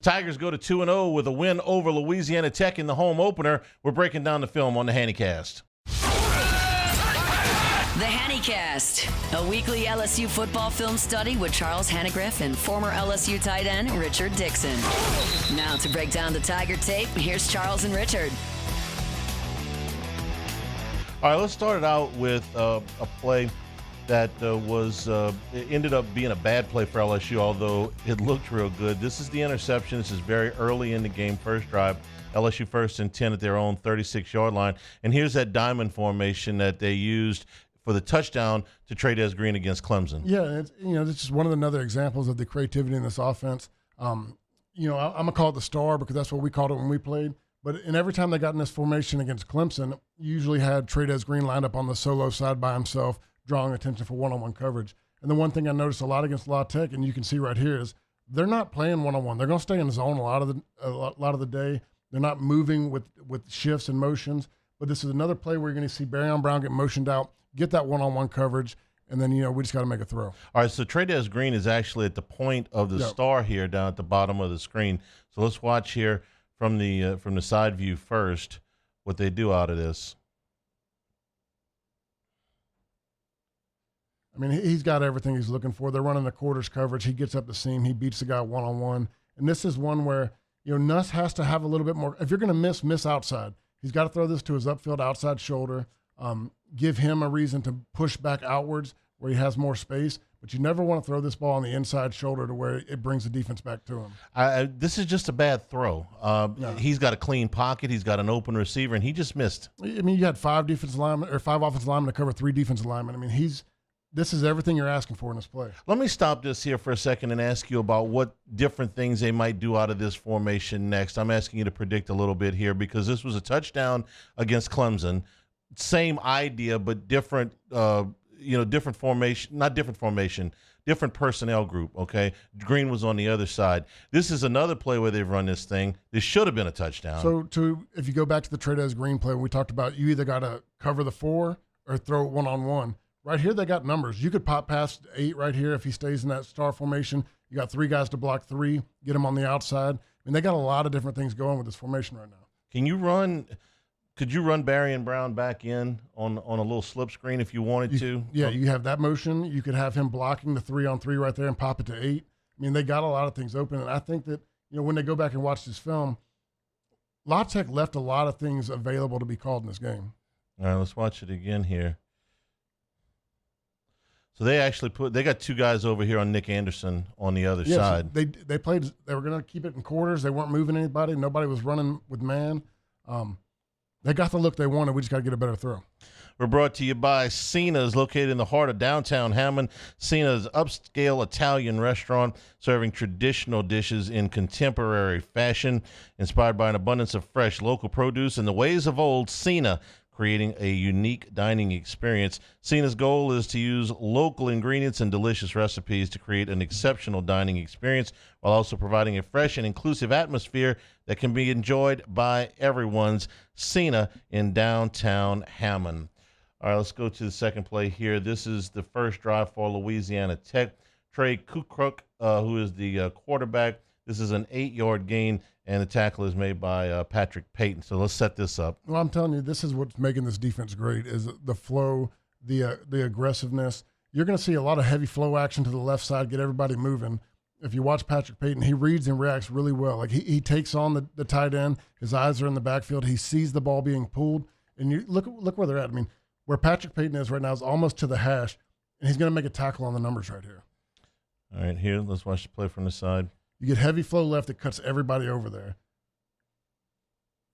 Tigers go to 2-0 with a win over Louisiana Tech in the home opener. We're breaking down the film on the Hannycast. The Hannycast, a weekly LSU football film study with Charles Hannegriff and former LSU tight end Richard Dickson. Now to break down the Tiger tape, here's Charles and Richard. All right, let's start it out with a play that ended up being a bad play for LSU, although it looked real good. This is the interception. This is very early in the game, first drive. LSU first and 10 at their own 36-yard line. And here's that diamond formation that they used for the touchdown to Trey Green against Clemson. Yeah, it's just one of the other examples of the creativity in this offense. I'm going to call it the star because that's what we called it when we played. But every time they got in this formation against Clemson, you usually had Trey Green lined up on the solo side by himself, drawing attention for one-on-one coverage. And the one thing I noticed a lot against La Tech, and you can see right here, is they're not playing one-on-one. They're going to stay in the zone a lot of the day. They're not moving with shifts and motions. But this is another play where you're going to see Barryon Brown get motioned out, get that one-on-one coverage, and then, we just got to make a throw. All right, so Trey Green is actually at the point of the star here down at the bottom of the screen. So let's watch here from the side view first what they do out of this. I mean, he's got everything he's looking for. They're running the quarters coverage. He gets up the seam. He beats the guy one-on-one. And this is one where, Nuss has to have a little bit more. If you're going to miss outside. He's got to throw this to his upfield outside shoulder, give him a reason to push back outwards where he has more space. But you never want to throw this ball on the inside shoulder to where it brings the defense back to him. This is just a bad throw. He's got a clean pocket. He's got an open receiver, and he just missed. I mean, you had five offensive linemen to cover three defensive linemen. I mean, this is everything you're asking for in this play. Let me stop this here for a second and ask you about what different things they might do out of this formation next. I'm asking you to predict a little bit here because this was a touchdown against Clemson. Same idea, but different, different formation, not different formation, different personnel group, okay? Green was on the other side. This is another play where they've run this thing. This should have been a touchdown. So if you go back to the Trey Green play, we talked about you either got to cover the 4 or throw it one-on-one. Right here, they got numbers. You could pop past 8 right here if he stays in that star formation. You got 3 guys to block 3, get him on the outside. I mean, they got a lot of different things going with this formation right now. Could you run Barryon Brown back in on a little slip screen if you wanted to? Yeah, you have that motion. You could have him blocking the 3-on-3 right there and pop it to 8. I mean, they got a lot of things open. And I think that, when they go back and watch this film, La Tech left a lot of things available to be called in this game. All right, let's watch it again here. So they got 2 guys over here on Nick Anderson on the other side. They played. They were going to keep it in quarters. They weren't moving anybody. Nobody was running with man. They got the look they wanted. We just got to get a better throw. We're brought to you by Cena's, located in the heart of downtown Hammond. Cena's upscale Italian restaurant serving traditional dishes in contemporary fashion, inspired by an abundance of fresh local produce and the ways of old. Cena, creating a unique dining experience. Cena's goal is to use local ingredients and delicious recipes to create an exceptional dining experience while also providing a fresh and inclusive atmosphere that can be enjoyed by everyone's. Cena in downtown Hammond. All right, let's go to the second play here. This is the first drive for Louisiana Tech. Trey Kukrook, who is the quarterback. This is an 8-yard gain, and the tackle is made by Patrick Payton. So let's set this up. Well, I'm telling you, this is what's making this defense great is the flow, the aggressiveness. You're going to see a lot of heavy flow action to the left side, get everybody moving. If you watch Patrick Payton, he reads and reacts really well. Like he takes on the tight end. His eyes are in the backfield. He sees the ball being pulled. And you look where they're at. I mean, where Patrick Payton is right now is almost to the hash, and he's going to make a tackle on the numbers right here. All right, here, let's watch the play from the side. You get heavy flow left that cuts everybody over there.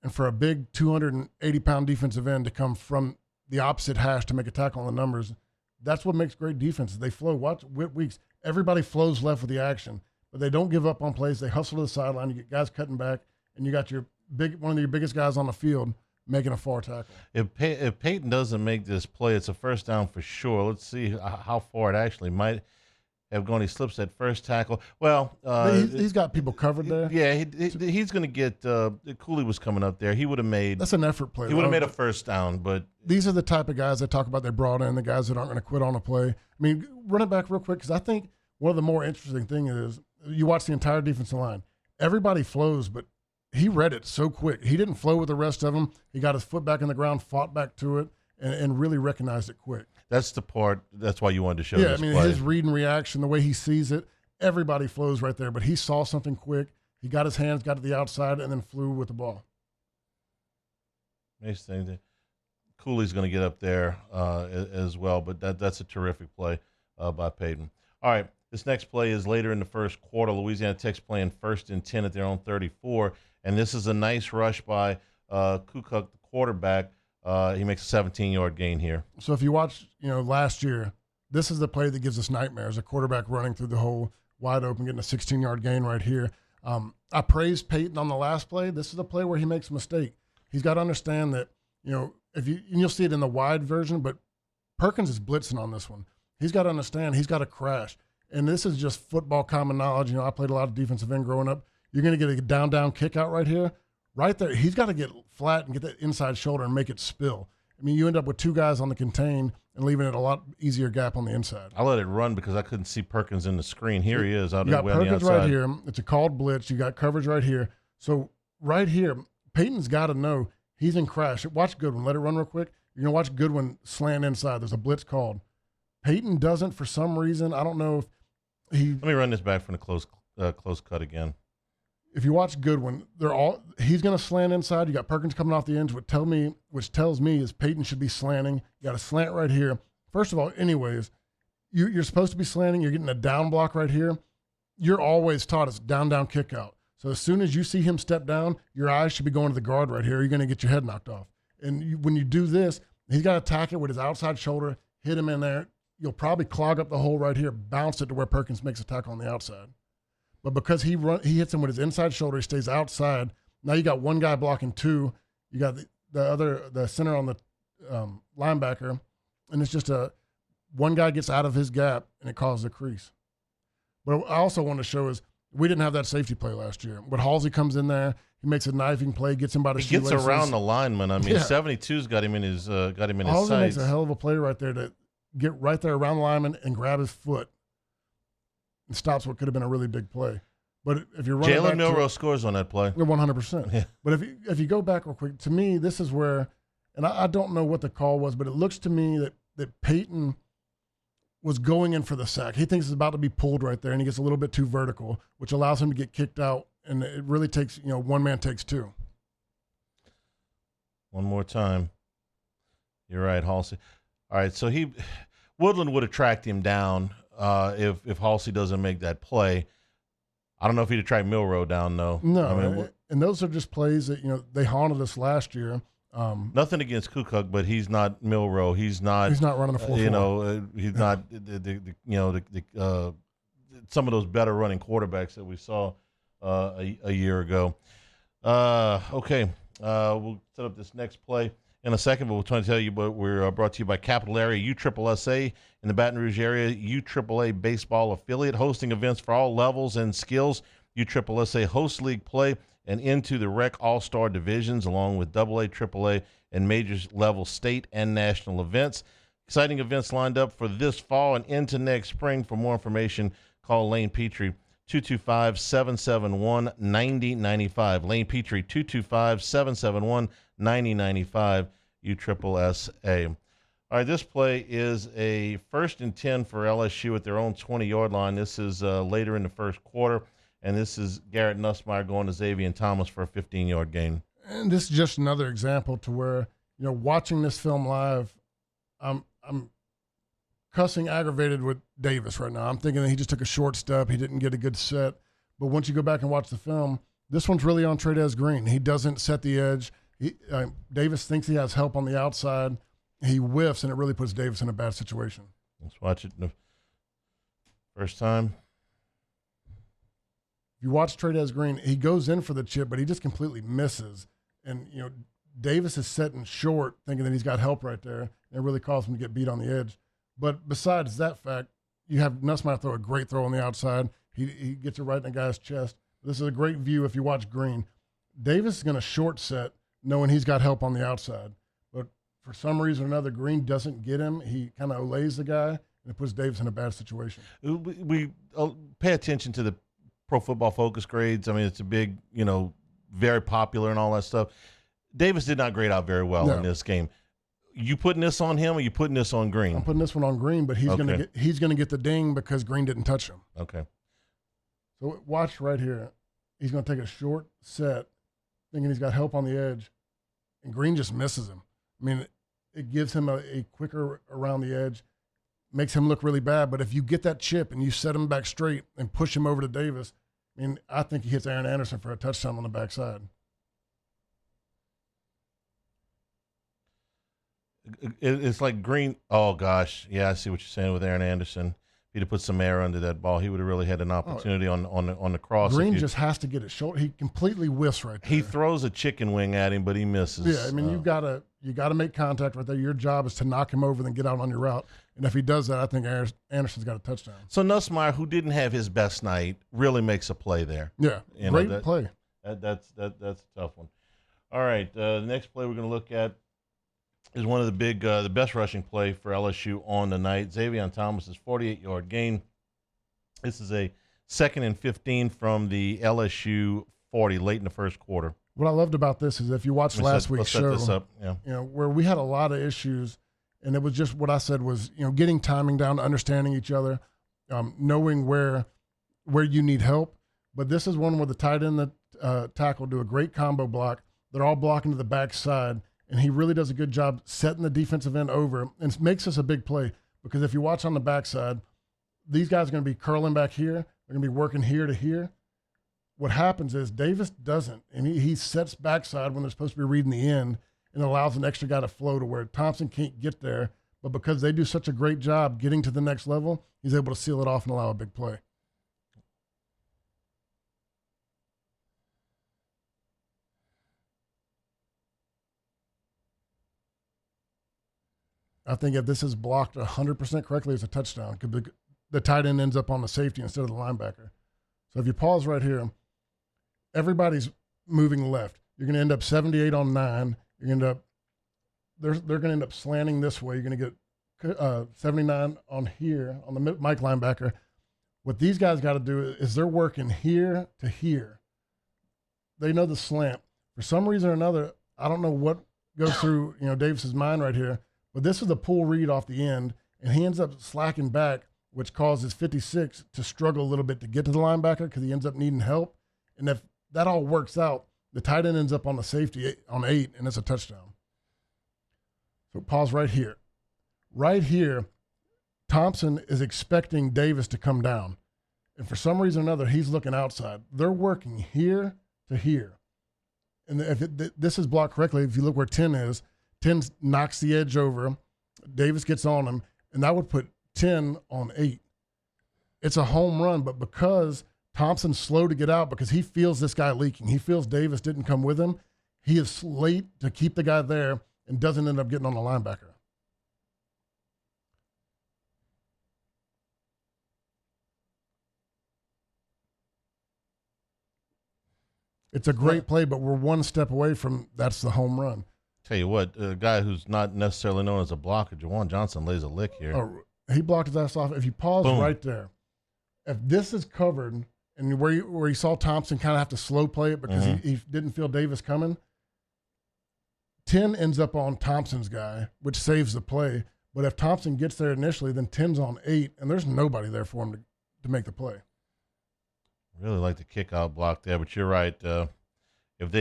And for a big 280-pound defensive end to come from the opposite hash to make a tackle on the numbers, that's what makes great defenses. They flow. Watch Whit Weeks. Everybody flows left with the action, but they don't give up on plays. They hustle to the sideline. You get guys cutting back, and you got one of your biggest guys on the field making a far tackle. If Payton doesn't make this play, it's a first down for sure. Let's see how far it actually might have gone. He slips that first tackle. Well, he's got people covered there. Yeah, he's going to get Cooley was coming up there. He would have made. That's an effort play. He would have made a first down, but these are the type of guys that talk about they brought in, the guys that aren't going to quit on a play. I mean, run it back real quick because I think one of the more interesting things is you watch the entire defensive line. everybody flows, but he read it so quick. He didn't flow with the rest of them. He got his foot back in the ground, fought back to it, and really recognized it quick. That's the part. That's why you wanted to show Yeah, this I mean, play. his read and reaction, the way he sees it, everybody flows right there. But he saw something quick. He got his hands, got to the outside, and then flew with the ball. Nice thing. Cooley's going to get up there as well, but that's a terrific play by Peyton. All right, this next play is later in the first quarter. Louisiana Tech's playing 1st and 10 at their own 34, and this is a nice rush by Kukuk, the quarterback. He makes a 17-yard gain here. So if you watch, last year, this is the play that gives us nightmares, a quarterback running through the hole wide open, getting a 16-yard gain right here. I praised Peyton on the last play. This is the play where he makes a mistake. He's got to understand that, you'll see it in the wide version, but Perkins is blitzing on this one. He's got to understand he's got to crash. And this is just football common knowledge. I played a lot of defensive end growing up. You're going to get a down kick out right here. Right there, he's got to get flat and get that inside shoulder and make it spill. I mean, you end up with two guys on the contain and leaving it a lot easier gap on the inside. I let it run because I couldn't see Perkins in the screen. Here he is out you got way on the Perkins outside. right here. It's a called blitz. You got coverage right here. So right here, Peyton's got to know he's in crash. Watch Goodwin. Let it run real quick. You're going to watch Goodwin slant inside. There's a blitz called. Peyton doesn't for some reason. I don't know if he – Let me run this back from the close cut again. If you watch Goodwin, he's going to slant inside. You got Perkins coming off the edge, which tells me is Peyton should be slanting. You got a slant right here. First of all, anyways, you're supposed to be slanting. You're getting a down block right here. You're always taught it's down kick out. So as soon as you see him step down, your eyes should be going to the guard right here. You're going to get your head knocked off. And when you do this, he's got to attack it with his outside shoulder, hit him in there. You'll probably clog up the hole right here, bounce it to where Perkins makes a tackle on the outside. But because he hits him with his inside shoulder, he stays outside. Now you got one guy blocking two. You got the center on the linebacker, and it's just one guy gets out of his gap, and it causes a crease. But I also want to show is we didn't have that safety play last year. But Halsey comes in there, he makes a knifing play, gets him by the shoelaces. He gets around the lineman. I mean, Yeah. 72's got him in his Halsey sights. makes a hell of a play right there to get right there around the lineman and grab his foot and stops what could have been a really big play. But if you're running Jalen Milroe scores on that play. 100%. Yeah. But if you go back real quick, to me, this is where, and I don't know what the call was, but it looks to me that Peyton was going in for the sack. He thinks it's about to be pulled right there, and he gets a little bit too vertical, which allows him to get kicked out, and it really takes, one man takes two. One more time. You're right, Halsey. All right, so Woodland would have tracked him down if Halsey doesn't make that play. I don't know if he'd have tracked Milroe down, though. No, I mean, and those are just plays that, they haunted us last year. nothing against Kukuk, but he's not Milroe. He's not running the 4-4. He's not some of those better running quarterbacks that we saw a year ago. Okay, we'll set up this next play in a second, but we're trying to tell you, but we're brought to you by Capital Area USSSA in the Baton Rouge area, USSSA baseball affiliate, hosting events for all levels and skills. USSSA hosts league play and into the rec all-star divisions, along with AA, AAA, and major level state and national events. Exciting events lined up for this fall and into next spring. For more information, call Lane Petrie, 225-771-9095. Lane Petrie, 225-771-9095, USSSA. All right, this play is a 1st and 10 for LSU at their own 20-yard line. This is later in the first quarter, and this is Garrett Nussmeier going to Xavier Thomas for a 15-yard gain. And this is just another example to where, watching this film live, I'm cussing aggravated with Davis right now. I'm thinking that he just took a short step. He didn't get a good set. But once you go back and watch the film, this one's really on Trey'Dez Green. He doesn't set the edge. Davis thinks he has help on the outside. He whiffs, and it really puts Davis in a bad situation. Let's watch it the first time. If you watch Trey'Dez Green, he goes in for the chip, but he just completely misses. And, Davis is setting short, thinking that he's got help right there. And it really caused him to get beat on the edge. But besides that fact, you have Nussmeier throw a great throw on the outside. He gets it right in the guy's chest. This is a great view if you watch Green. Davis is going to short set knowing he's got help on the outside. But for some reason or another, Green doesn't get him. He kind of olays the guy, and it puts Davis in a bad situation. We pay attention to the Pro Football Focus grades. I mean, it's a big, very popular and all that stuff. Davis did not grade out very well in this game. You putting this on him, or you putting this on Green? I'm putting this one on Green, but he's gonna get the ding because Green didn't touch him. Okay. So watch right here. He's gonna take a short set, thinking he's got help on the edge, and Green just misses him. I mean, it gives him a quicker around the edge, makes him look really bad. But if you get that chip and you set him back straight and push him over to Davis, I mean, I think he hits Aaron Anderson for a touchdown on the backside. It's like Green. Oh gosh, yeah, I see what you're saying with Aaron Anderson. If he'd have put some air under that ball, he would have really had an opportunity on the cross. Green just has to get it short. He completely whiffs right there. He throws a chicken wing at him, but he misses. Yeah, I mean, you gotta make contact right there. Your job is to knock him over, then get out on your route. And if he does that, I think Anderson's got a touchdown. So Nussmeier, who didn't have his best night, really makes a play there. Yeah, great play. That's a tough one. All right, the next play we're going to look at is one of the best rushing play for LSU on the night. Xavier Thomas's 48-yard gain. This is a 2nd and 15 from the LSU 40 late in the first quarter. What I loved about this is if you watched last week's show, this up. Yeah. Where we had a lot of issues, and it was just what I said was, getting timing down, understanding each other, knowing where you need help. But this is one where the tight end, the tackle, do a great combo block. They're all blocking to the backside. And he really does a good job setting the defensive end over, and it makes us a big play because if you watch on the backside, these guys are going to be curling back here. They're going to be working here to here. What happens is Davis doesn't, and he sets backside when they're supposed to be reading the end and allows an extra guy to flow to where Thompson can't get there. But because they do such a great job getting to the next level, he's able to seal it off and allow a big play. I think if this is blocked 100% correctly, it's a touchdown. The tight end ends up on the safety instead of the linebacker. So if you pause right here, everybody's moving left. You're going to end up 78 on 9. You're going to end up they're going to end up slanting this way. You're going to get 79 on here on the Mike linebacker. What these guys got to do is they're working here to here. They know the slant. For some reason or another, I don't know what goes through Davis's mind right here. But this is a pull read off the end, and he ends up slacking back, which causes 56 to struggle a little bit to get to the linebacker because he ends up needing help. And if that all works out, the tight end ends up on the safety on 8, and it's a touchdown. So pause right here. Right here, Thompson is expecting Davis to come down. And for some reason or another, he's looking outside. They're working here to here. And if this is blocked correctly, if you look where 10 is, 10 knocks the edge over. Davis gets on him, and that would put 10 on 8. It's a home run, but because Thompson's slow to get out because he feels this guy leaking, he feels Davis didn't come with him, he is late to keep the guy there and doesn't end up getting on the linebacker. It's a great play, but we're one step away from that's the home run. Tell you what, a guy who's not necessarily known as a blocker, Jawan Johnson, lays a lick here. Oh, he blocked his ass off. If you pause right there, if this is covered and where you saw Thompson kind of have to slow play it because he didn't feel Davis coming, 10 ends up on Thompson's guy, which saves the play. But if Thompson gets there initially, then 10's on 8, and there's nobody there for him to make the play. Really like the kick out block there, but you're right. If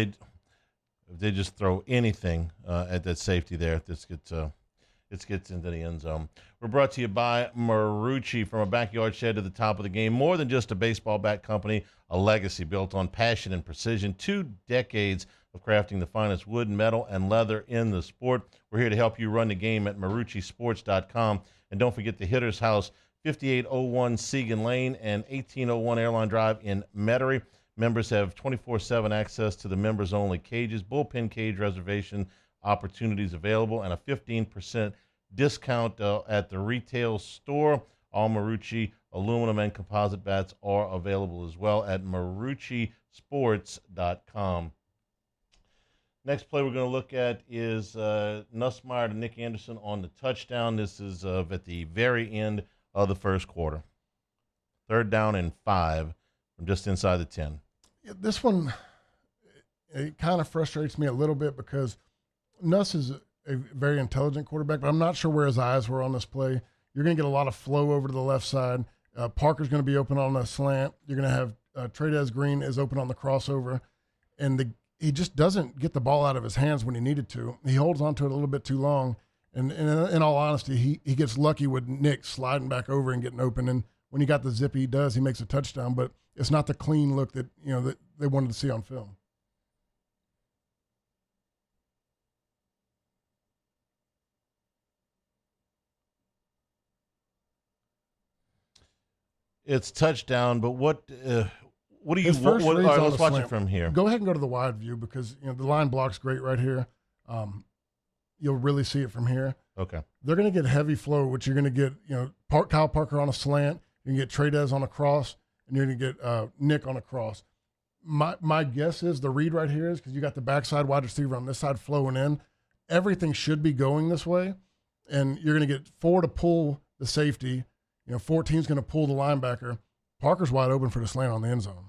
they just throw anything at that safety there, this gets into the end zone. We're brought to you by Marucci. From a backyard shed to the top of the game. More than just a baseball bat company, a legacy built on passion and precision. 2 decades of crafting the finest wood, metal, and leather in the sport. We're here to help you run the game at MarucciSports.com. And don't forget the Hitter's House, 5801 Segan Lane and 1801 Airline Drive in Metairie. Members have 24/7 access to the members-only cages, bullpen cage reservation opportunities available, and a 15% discount at the retail store. All Marucci aluminum and composite bats are available as well at MarucciSports.com. Next play we're going to look at is Nussmeier to Nick Anderson on the touchdown. This is at the very end of the first quarter. 3rd down and 5 from just inside the 10. Yeah, this one, it kind of frustrates me a little bit because Nuss is a very intelligent quarterback, but I'm not sure where his eyes were on this play. You're going to get a lot of flow over to the left side. Parker's going to be open on a slant. You're going to have Trey'Dez Green is open on the crossover, and he just doesn't get the ball out of his hands when he needed to. He holds onto it a little bit too long, and in all honesty, he gets lucky with Nick sliding back over and getting open. And when he got the zip he does, he makes a touchdown, but it's not the clean look that that they wanted to see on film. It's touchdown, but what do you? His first All read's right, on let's the watch slant. it from here. Go ahead and go to the wide view because the line block's great right here. You'll really see it from here. Okay. They're going to get heavy flow, which you're going to get Kyle Parker on a slant. You can get Trey'Dez on a cross, and you're going to get Nick on a cross. My guess is the read right here is because you got the backside wide receiver on this side flowing in. Everything should be going this way, and you're going to get 4 to pull the safety. 14's going to pull the linebacker. Parker's wide open for the slant on the end zone.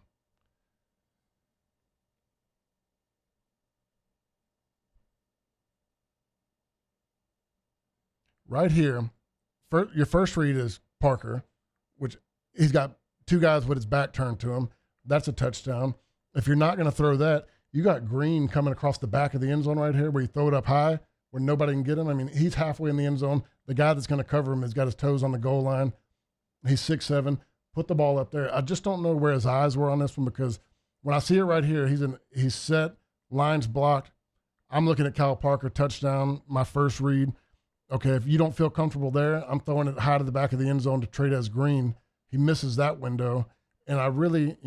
Right here, your first read is Parker, which he's got 2 guys with his back turned to him. That's a touchdown. If you're not going to throw that, you got Green coming across the back of the end zone right here where you throw it up high where nobody can get him. I mean, he's halfway in the end zone. The guy that's going to cover him has got his toes on the goal line. He's 6'7". Put the ball up there. I just don't know where his eyes were on this one because when I see it right here, he's set, lines blocked. I'm looking at Kyle Parker, touchdown, my first read. Okay, if you don't feel comfortable there, I'm throwing it high to the back of the end zone to Trey'Dez Green. He misses that window. And I really,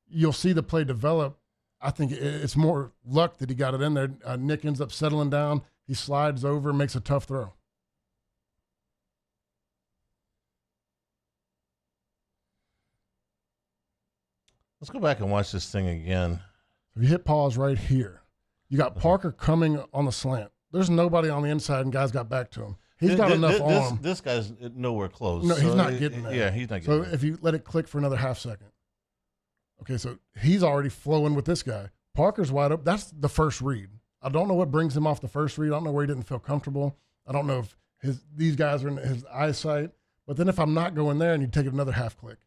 you'll see the play develop. I think it's more luck that he got it in there. Nick ends up settling down. He slides over, makes a tough throw. Let's go back and watch this thing again. If you hit pause right here, you got Parker coming on the slant. There's nobody on the inside, and guys got back to him. He's got enough arm. This guy's nowhere close. No, he's not getting there. Yeah, he's not getting there. So if you let it click for another half second. Okay, so he's already flowing with this guy. Parker's wide open. That's the first read. I don't know what brings him off the first read. I don't know where he didn't feel comfortable. I don't know if these guys are in his eyesight. But then if I'm not going there and you take it another half click,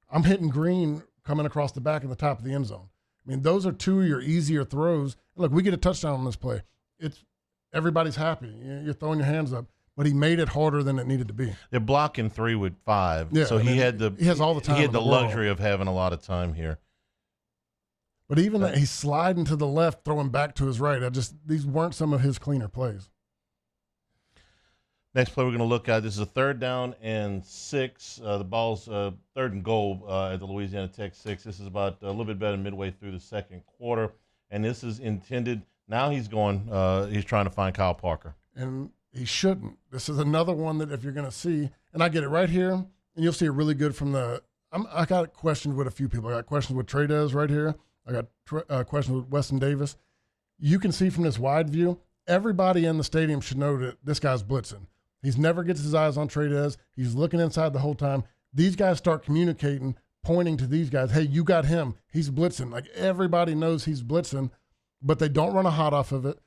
I'm hitting Green coming across the back and the top of the end zone. I mean, those are 2 of your easier throws. Look, we get a touchdown on this play. Everybody's happy. You're throwing your hands up. But he made it harder than it needed to be. They're blocking 3 with 5. Yeah, so he has all the time. He had the luxury of having a lot of time here. But even that, he's sliding to the left, throwing back to his right. These weren't some of his cleaner plays. Next play we're going to look at, this is a 3rd down and 6. The ball's 3rd and goal at the Louisiana Tech 6. This is about a little bit better midway through the second quarter. And this is intended, now he's trying to find Kyle Parker. And he shouldn't. This is another one that if you're going to see, and I get it right here, and you'll see it really good from I got questioned with a few people. I got questions with Trey'Dez right here. I got questions with Weston Davis. You can see from this wide view, everybody in the stadium should know that this guy's blitzing. He's never gets his eyes on Trey'Dez. He's looking inside the whole time. These guys start communicating, pointing to these guys. Hey, you got him. He's blitzing. Like everybody knows he's blitzing, but they don't run a hot off of it.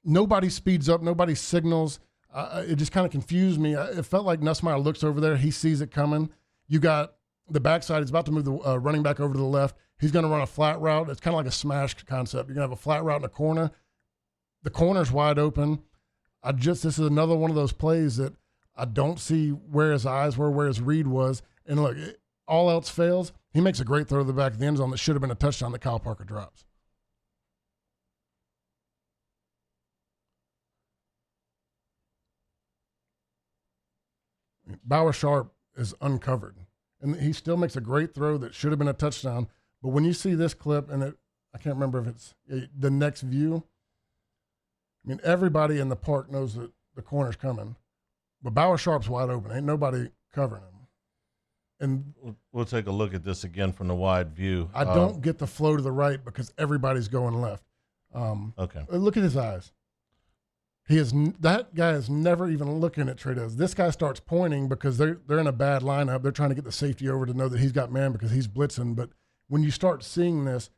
Nobody speeds up. Nobody signals. It just kind of confused me. It felt like Nussmeier looks over there. He sees it coming. You got the backside. He's about to move the running back over to the left. He's going to run a flat route. It's kind of like a smash concept. You're going to have a flat route in the corner. The corner's wide open. This is another one of those plays that I don't see where his eyes were, where his read was. And look, all else fails. He makes a great throw to the back of the end zone that should have been a touchdown that Kyle Parker drops. Bauer Sharp is uncovered, and he still makes a great throw that should have been a touchdown. But when you see this clip, and I can't remember if it's the next view. I mean, everybody in the park knows that the corner's coming, but Bauer Sharp's wide open. Ain't nobody covering him. And we'll take a look at this again from the wide view. I don't get the flow to the right because everybody's going left. Okay. Look at his eyes. That guy is never even looking at Trey. This guy starts pointing because they're in a bad lineup. They're trying to get the safety over to know that he's got man because he's blitzing. But when you start seeing this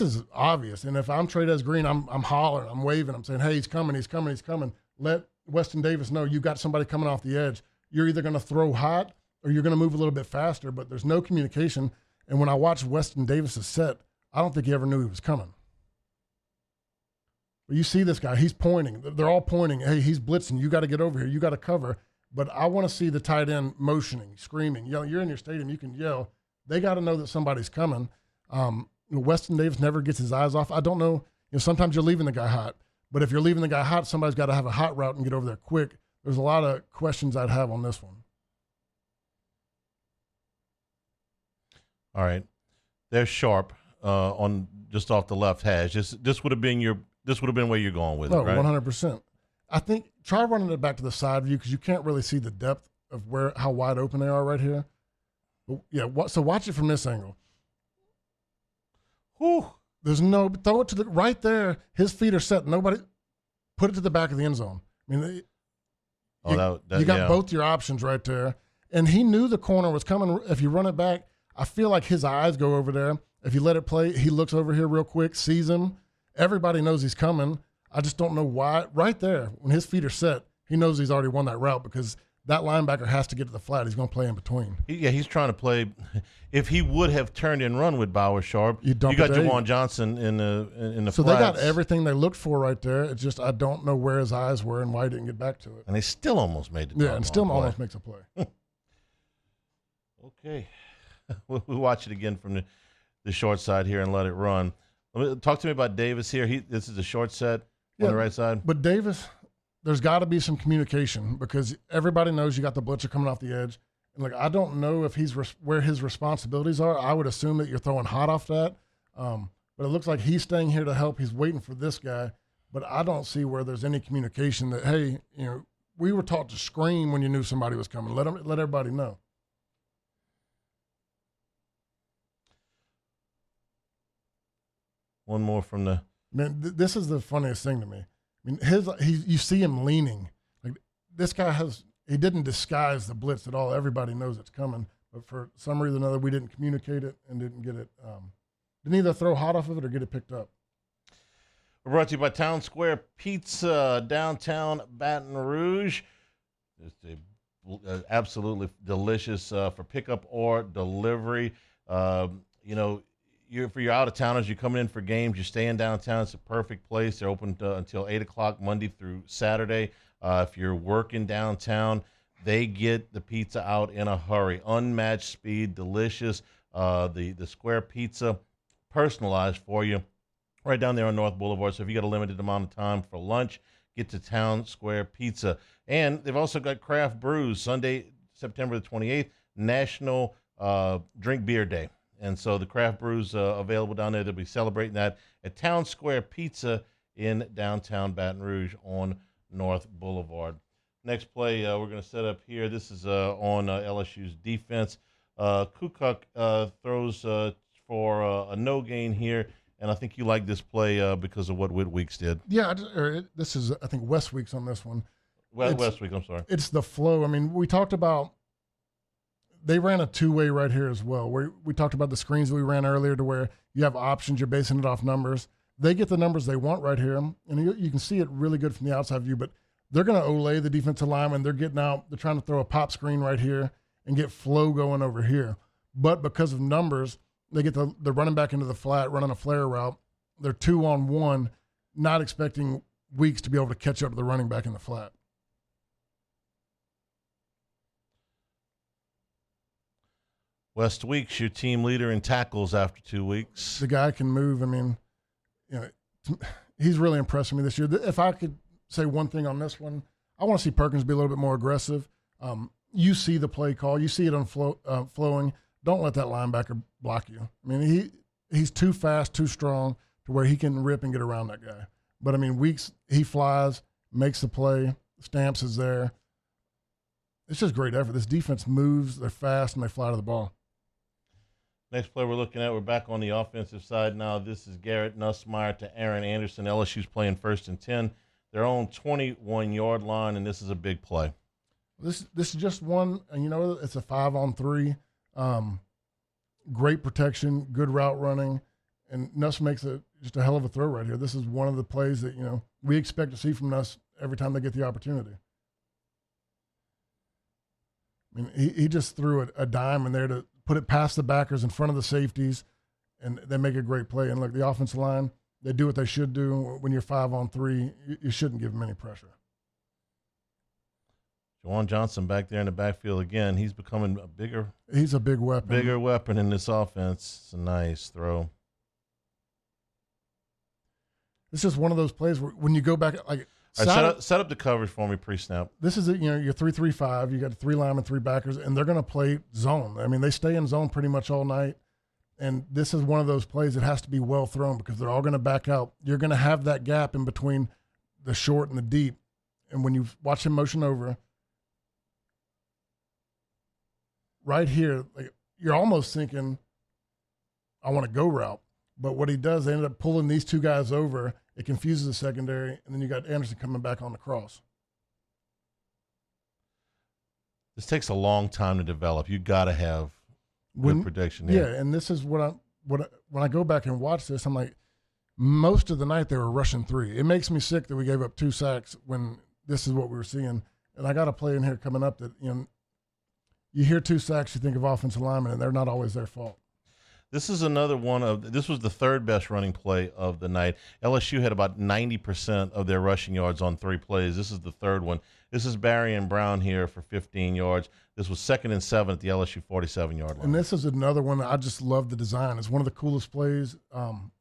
is obvious. And if I'm Trey Green, I'm hollering, I'm waving, I'm saying, hey, he's coming. Let Weston Davis know you got somebody coming off the edge. You're either going to throw hot or you're going to move a little bit faster, but there's no communication. And when I watched Weston Davis's set, I don't think he ever knew he was coming. But you see this guy, he's pointing. They're all pointing, hey, he's blitzing. You got to get over here. You got to cover. But I want to see the tight end motioning, screaming, yelling. You're in your stadium, you can yell. They got to know that somebody's coming. Weston Davis never gets his eyes off. I don't know. Sometimes you're leaving the guy hot. But if you're leaving the guy hot, somebody's got to have a hot route and get over there quick. There's a lot of questions I'd have on this one. All right. There's Sharp on just off the left hash. This would have been where you're going with it, right? 100%. I think try running it back to the side view because you can't really see the depth of how wide open they are right here. But yeah, so watch it from this angle. Whew. Throw it to the right there. His feet are set. Nobody put it to the back of the end zone. I mean, you got both your options right there. And he knew the corner was coming. If you run it back, I feel like his eyes go over there. If you let it play, he looks over here real quick, sees him. Everybody knows he's coming. I just don't know why. Right there, when his feet are set, he knows he's already won that route because that linebacker has to get to the flat. He's going to play in between. He's trying to play. If he would have turned and run with Bauer Sharp, you got Jawan Johnson in the So flats. they got everything they looked for right there. It's just I don't know where his eyes were and why he didn't get back to it. And they still almost made it. Yeah, and still almost makes a play. Okay. We'll watch it again from the short side here and let it run. Talk to me about Davis here. This is a short set on the right side. But Davis, there's got to be some communication because everybody knows you got the blitzer coming off the edge. And I don't know if he's where his responsibilities are. I would assume that you're throwing hot off that. But it looks like he's staying here to help. He's waiting for this guy. But I don't see where there's any communication that, hey, we were taught to scream when you knew somebody was coming. Let everybody know. One more from the man. This is the funniest thing to me. I mean, you see him leaning. Like this guy he didn't disguise the blitz at all. Everybody knows it's coming, but for some reason or another, we didn't communicate it and didn't get it. Didn't either throw hot off of it or get it picked up. We're brought to you by Town Square Pizza, downtown Baton Rouge. It's absolutely delicious for pickup or delivery. For your out-of-towners, you're coming in for games, you're staying downtown, it's a perfect place. They're open until 8 o'clock Monday through Saturday. If you're working downtown, they get the pizza out in a hurry. Unmatched speed, delicious. The Square Pizza, personalized for you, right down there on North Boulevard. So if you got a limited amount of time for lunch, get to Town Square Pizza. And they've also got craft brews. Sunday, September the 28th, National Drink Beer Day. And so the craft brews available down there. They'll be celebrating that at Town Square Pizza in downtown Baton Rouge on North Boulevard. Next play we're going to set up here. This is on LSU's defense. Kukuk throws for a no gain here, and I think you like this play because of what Whit Weeks did. Yeah, this is, I think, West Weeks on this one. West Week, I'm sorry. It's the flow. I mean, we talked about they ran a two-way right here as well. We talked about the screens we ran earlier to where you have options, you're basing it off numbers. They get the numbers they want right here, and you can see it really good from the outside view, but they're going to olay the defensive lineman. They're getting out. They're trying to throw a pop screen right here and get flow going over here. But because of numbers, they get the running back into the flat, running a flare route. They're 2-on-1, not expecting Weeks to be able to catch up to the running back in the flat. West Weeks, your team leader in tackles after 2 weeks. The guy can move. I mean, he's really impressed me this year. If I could say one thing on this one, I want to see Perkins be a little bit more aggressive. You see the play call. You see it on flowing. Don't let that linebacker block you. I mean, he's too fast, too strong to where he can rip and get around that guy. But, I mean, Weeks, he flies, makes the play, Stamps is there. It's just great effort. This defense moves, they're fast, and they fly to the ball. Next play we're looking at, we're back on the offensive side now. This is Garrett Nussmeier to Aaron Anderson. LSU's playing 1st and 10. their own 21-yard line, and this is a big play. This is just one, and it's a 5-on-3. Great protection, good route running, and Nuss makes just a hell of a throw right here. This is one of the plays that we expect to see from Nuss every time they get the opportunity. I mean, he just threw a dime in there to put it past the backers in front of the safeties, and they make a great play. And look, the offensive line, they do what they should do. When you're 5-on-3, you shouldn't give them any pressure. Juwan Johnson back there in the backfield again. He's becoming a bigger. He's a big weapon. Bigger weapon in this offense. It's a nice throw. It's just one of those plays where when you go back, like set up the coverage for me pre-snap. This is your 3-3-5. You got 3 linemen, 3 backers, and they're going to play zone. I mean, they stay in zone pretty much all night. And this is one of those plays that has to be well thrown because they're all going to back out. You're going to have that gap in between the short and the deep. And when you watch him motion over, right here, like, you're almost thinking, I want to go route. But what he does, they end up pulling these 2 guys over. It confuses the secondary, and then you got Anderson coming back on the cross. This takes a long time to develop. You got to have good prediction. Yeah, and this is when I go back and watch this, I'm like, most of the night they were rushing 3. It makes me sick that we gave up 2 sacks when this is what we were seeing. And I got a play in here coming up that you hear 2 sacks, you think of offensive linemen, and they're not always their fault. This is another this was the 3rd best running play of the night. LSU had about 90% of their rushing yards on 3 plays. This is the 3rd one. This is Barry and Brown here for 15 yards. This was 2nd and 7 at the LSU 47-yard line. And this is another one that I just love the design. It's one of the coolest plays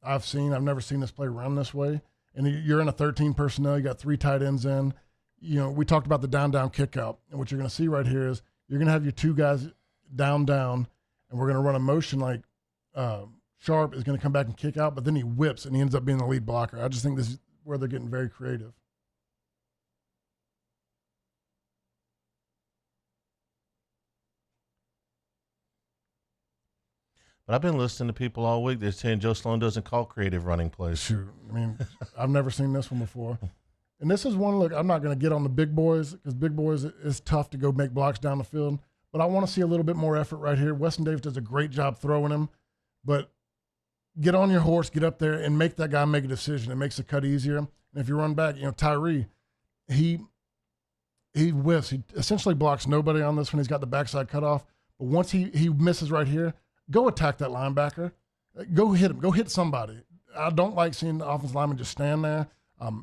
I've seen. I've never seen this play run this way. And you're in a 13 personnel. You got 3 tight ends in. We talked about the down kick out. And what you're going to see right here is you're going to have your 2 guys down, and we're going to run a motion like Sharp is going to come back and kick out, but then he whips and he ends up being the lead blocker. I just think this is where they're getting very creative. But I've been listening to people all week. They're saying Joe Sloan doesn't call creative running plays. Shoot. I mean, I've never seen this one before. And this is one, look, I'm not going to get on the big boys because big boys is tough to go make blocks down the field. But I want to see a little bit more effort right here. Weston Davis does a great job throwing him. But get on your horse, get up there, and make that guy make a decision. It makes the cut easier. And if you run back, Tyree, he whiffs. He essentially blocks nobody on this one. He's got the backside cut off. But once he misses right here, go attack that linebacker. Go hit him. Go hit somebody. I don't like seeing the offensive lineman just stand there.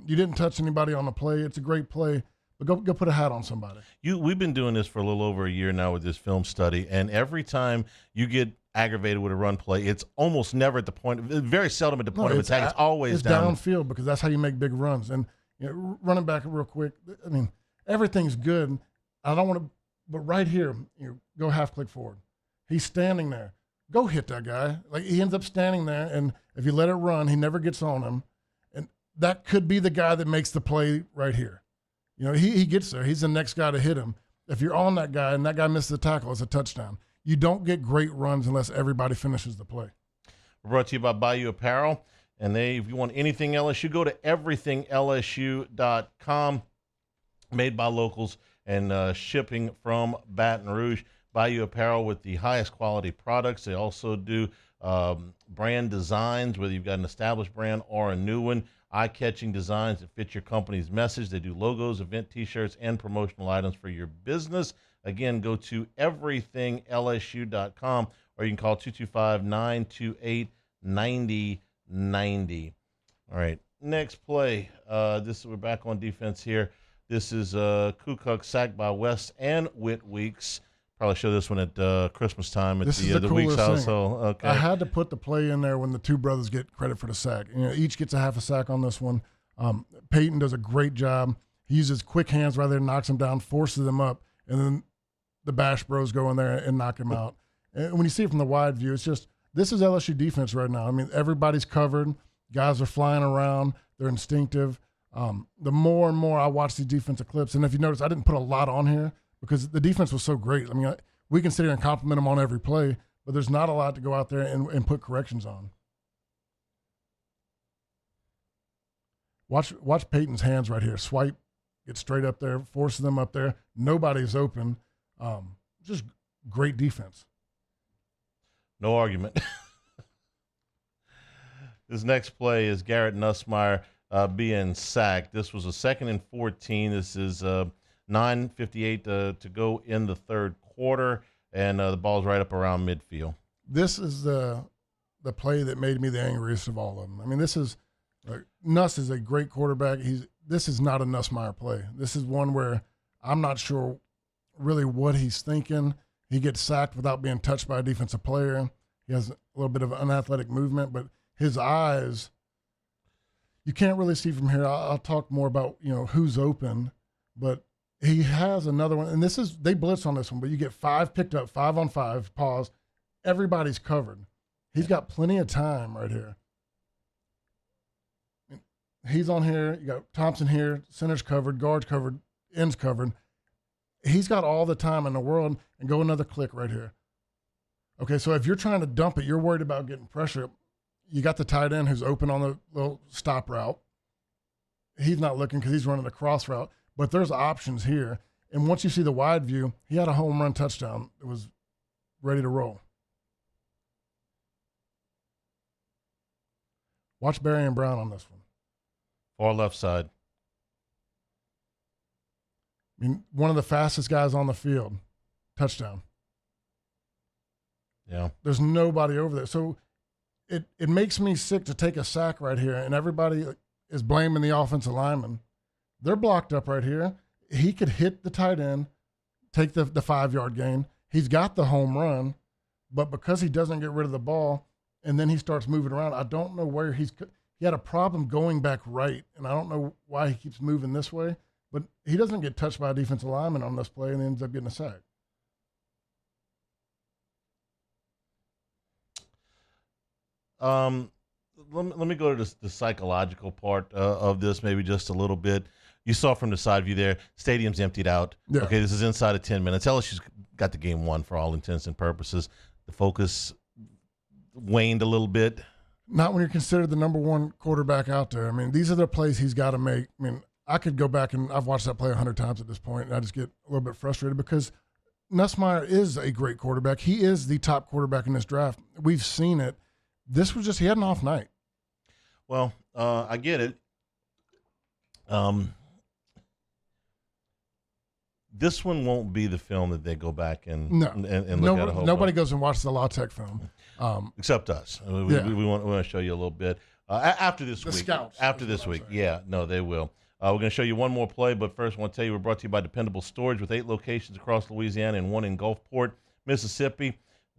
You didn't touch anybody on the play. It's a great play. But go put a hat on somebody. We've been doing this for a little over a year now with this film study, and every time you get aggravated with a run play, it's almost never at the point, very seldom at the point of attack. It's always downfield because that's how you make big runs. And running back real quick, I mean, everything's good. I don't want to, but right here, go half click forward. He's standing there. Go hit that guy. Like, he ends up standing there, and if you let it run, he never gets on him. And that could be the guy that makes the play right here. He gets there. He's the next guy to hit him. If you're on that guy and that guy misses the tackle, it's a touchdown. You don't get great runs unless everybody finishes the play. We're brought to you by Bayou Apparel. And if you want anything LSU, go to everythinglsu.com. Made by locals and shipping from Baton Rouge. Bayou Apparel with the highest quality products. They also do brand designs, whether you've got an established brand or a new one. Eye-catching designs that fit your company's message. They do logos, event T-shirts, and promotional items for your business. Again, go to everythinglsu.com, or you can call 225-928-9090. All right, next play. We're back on defense here. This is Kukuk sacked by West and Whit Weeks. Probably show this one at Christmas time at the Weeks household. Okay. I had to put the play in there when the 2 brothers get credit for the sack. Each gets a half a sack on this one. Peyton does a great job. He uses quick hands rather than knocks them down, forces them up, and then the Bash Bros go in there and knock him out. And when you see it from the wide view, it's just, this is LSU defense right now. I mean, everybody's covered. Guys are flying around. They're instinctive. The more and more I watch these defensive clips, and if you notice, I didn't put a lot on here because the defense was so great. I mean, we can sit here and compliment them on every play, but there's not a lot to go out there and put corrections on. Watch Peyton's hands right here. Swipe, get straight up there, forces them up there. Nobody's open. Just great defense. No argument. This next play is Garrett Nussmeier being sacked. This was a 2nd and 14. This is 9:58 to go in the third quarter, and the ball's right up around midfield. This is the play that made me the angriest of all of them. I mean, this is Nuss is a great quarterback. This is not a Nussmeier play. This is one where I'm not sure really what he's thinking. He gets sacked without being touched by a defensive player. He has a little bit of unathletic movement, but his eyes, you can't really see from here. I'll talk more about, who's open, but he has another one. And they blitz on this one, but you get 5 picked up, 5 on 5, pause. Everybody's covered. He's got plenty of time right here. He's on here. You got Thompson here, center's covered, guard's covered, end's covered. He's got all the time in the world, and go another click right here. Okay, so if you're trying to dump it, you're worried about getting pressure. You got the tight end who's open on the little stop route. He's not looking because he's running the cross route, but there's options here. And once you see the wide view, he had a home run touchdown. It was ready to roll. Watch Barry and Brown on this one. Far left side. I mean, one of the fastest guys on the field. Touchdown. Yeah. There's nobody over there. So it makes me sick to take a sack right here, and everybody is blaming the offensive lineman. They're blocked up right here. He could hit the tight end, take the 5-yard gain. He's got the home run, but because he doesn't get rid of the ball and then he starts moving around, I don't know where he had a problem going back right, and I don't know why he keeps moving this way, but he doesn't get touched by a defensive lineman on this play and ends up getting a sack. Let me go to the psychological part of this, maybe just a little bit. You saw from the side view there, stadium's emptied out. Yeah. Okay, this is inside of 10 minutes. LSU's got the game won for all intents and purposes. The focus waned a little bit. Not when you're considered the number one quarterback out there. I mean, these are the plays he's got to make. I mean, I could go back and I've watched that play 100 times at this point, and I just get a little bit frustrated because Nussmeier is a great quarterback. He is the top quarterback in this draft. We've seen it. This was just, he had an off night. Well, I get it. This one won't be the film that they go back and look at a whole nobody bunch. goes and watches the La Tech film. Except us. We want to show you a little bit. After this The week. scouts, After is this what I'm week. saying. Yeah, no, they will. We're going to show you one more play, but first I want to tell you we're brought to you by Dependable Storage with 8 locations across Louisiana and 1 in Gulfport, Mississippi.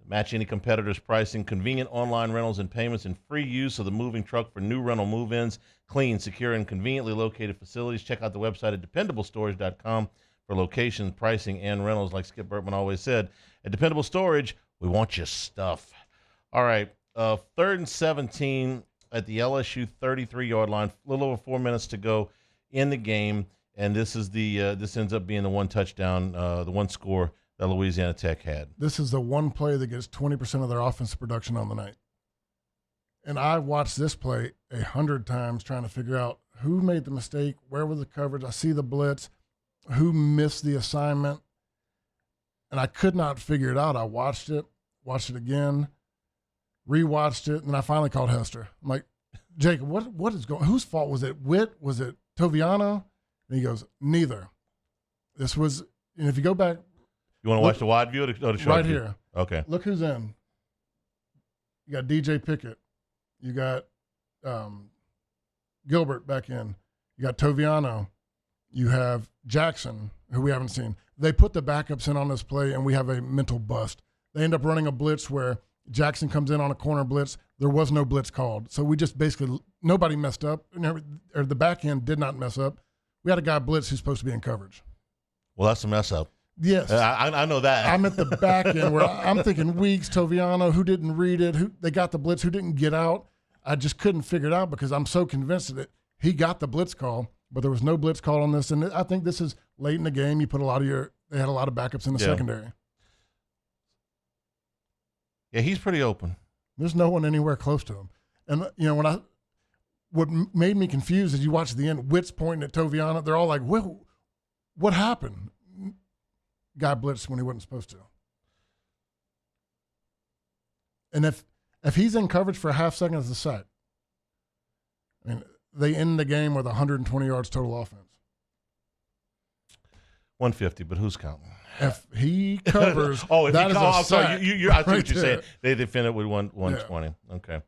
Match any competitor's pricing, convenient online rentals and payments, and free use of the moving truck for new rental move-ins. Clean, secure, and conveniently located facilities. Check out the website at dependablestorage.com for locations, pricing, and rentals. Like Skip Bertman always said, at Dependable Storage, we want your stuff. All right, 3rd and 17 at the LSU 33-yard line. A little over 4 minutes to go in the game, and this is this ends up being the one touchdown, the one score that Louisiana Tech had. This is the one play that gets 20% of their offensive production on the night. And I watched this play 100 times trying to figure out who made the mistake, where was the coverage. I see the blitz, who missed the assignment, and I could not figure it out. I watched it again, rewatched it, and I finally called Hester. I'm like, Jacob, what is going? Whose fault was it? Witt? Was it Toviano? And he goes, neither. This was, and if you go back. You want to watch the wide view or the short right view? here. Okay. Look who's in. You got DJ Pickett. You got Gilbert back in. You got Toviano. You have Jackson, who we haven't seen. They put the backups in on this play, and we have a mental bust. They end up running a blitz where Jackson comes in on a corner blitz. There was no blitz called. So we just basically, nobody messed up. Or the back end did not mess up. We had a guy blitz who's supposed to be in coverage. Well, that's a mess up. Yes. I know that. I'm at the back end where I'm thinking Weeks, Toviano, who didn't read it, who they got the blitz, who didn't get out. I just couldn't figure it out because I'm so convinced that he got the blitz call, but there was no blitz call on this. And I think this is late in the game. You put they had a lot of backups in the secondary. Yeah, he's pretty open. There's no one anywhere close to him. And, what made me confused is you watch the end, Witt's pointing at Toviano. They're all like, well, what happened? Guy blitzed when he wasn't supposed to. And if he's in coverage for a half second, it's a sack. I mean, they end the game with 120 yards total offense. 150, but who's counting? If he covers, I'm sack sorry. I see right what you're there. saying. They defend it with 120. Yeah. Okay.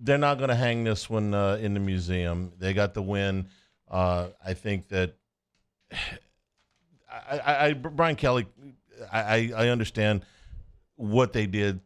They're not going to hang this one in the museum. They got the win. I think that Brian Kelly, I understand what they did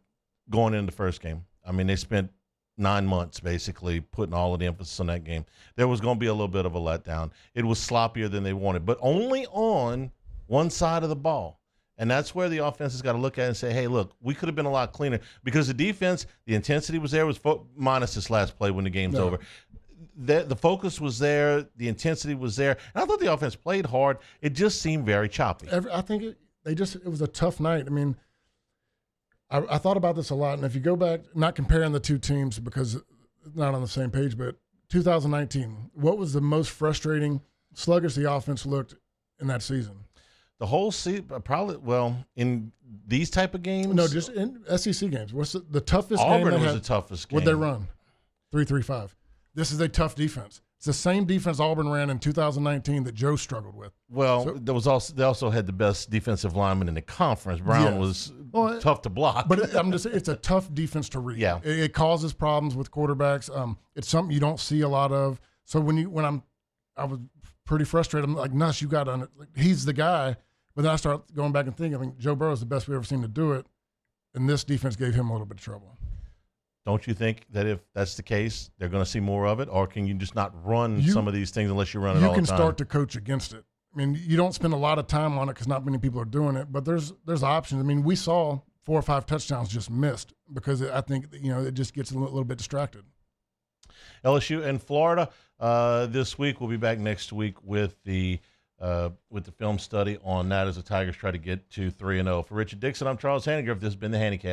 going into the first game. I mean, they spent 9 months basically putting all of the emphasis on that game. There was going to be a little bit of a letdown. It was sloppier than they wanted, but only on one side of the ball. And that's where the offense has got to look at it and say, hey, look, we could have been a lot cleaner because the defense, the intensity was there, was minus this last play when the game's over. The focus was there. The intensity was there. And I thought the offense played hard. It just seemed very choppy. I think it was a tough night. I mean, I thought about this a lot, and if you go back, not comparing the two teams because not on the same page, but 2019, what was the most frustrating, sluggish the offense looked in that season? The whole season, probably, in these type of games? No, just in SEC games. What's the toughest Auburn game they was had? the toughest game. What'd they run? 3-3-5. This is a tough defense. It's the same defense Auburn ran in 2019 that Joe struggled with. Well, they also had the best defensive lineman in the conference. Brown was tough to block. But it's a tough defense to read. Yeah. It causes problems with quarterbacks. It's something you don't see a lot of. So I was pretty frustrated. I'm like, Nuss, you got to – he's the guy. But then I start going back and thinking, I mean, Joe Burrow's the best we've ever seen to do it, and this defense gave him a little bit of trouble. Don't you think that if that's the case, they're going to see more of it, or can you just not run some of these things unless you run it all the time? You can start to coach against it. I mean, you don't spend a lot of time on it because not many people are doing it, but there's options. I mean, we saw 4 or 5 touchdowns just missed because I think, it just gets a little bit distracted. LSU and Florida this week. We'll be back next week with the film study on that as the Tigers try to get to 3-0. For Richard Dickson, I'm Charles Hannigraf. This has been the Hannycast.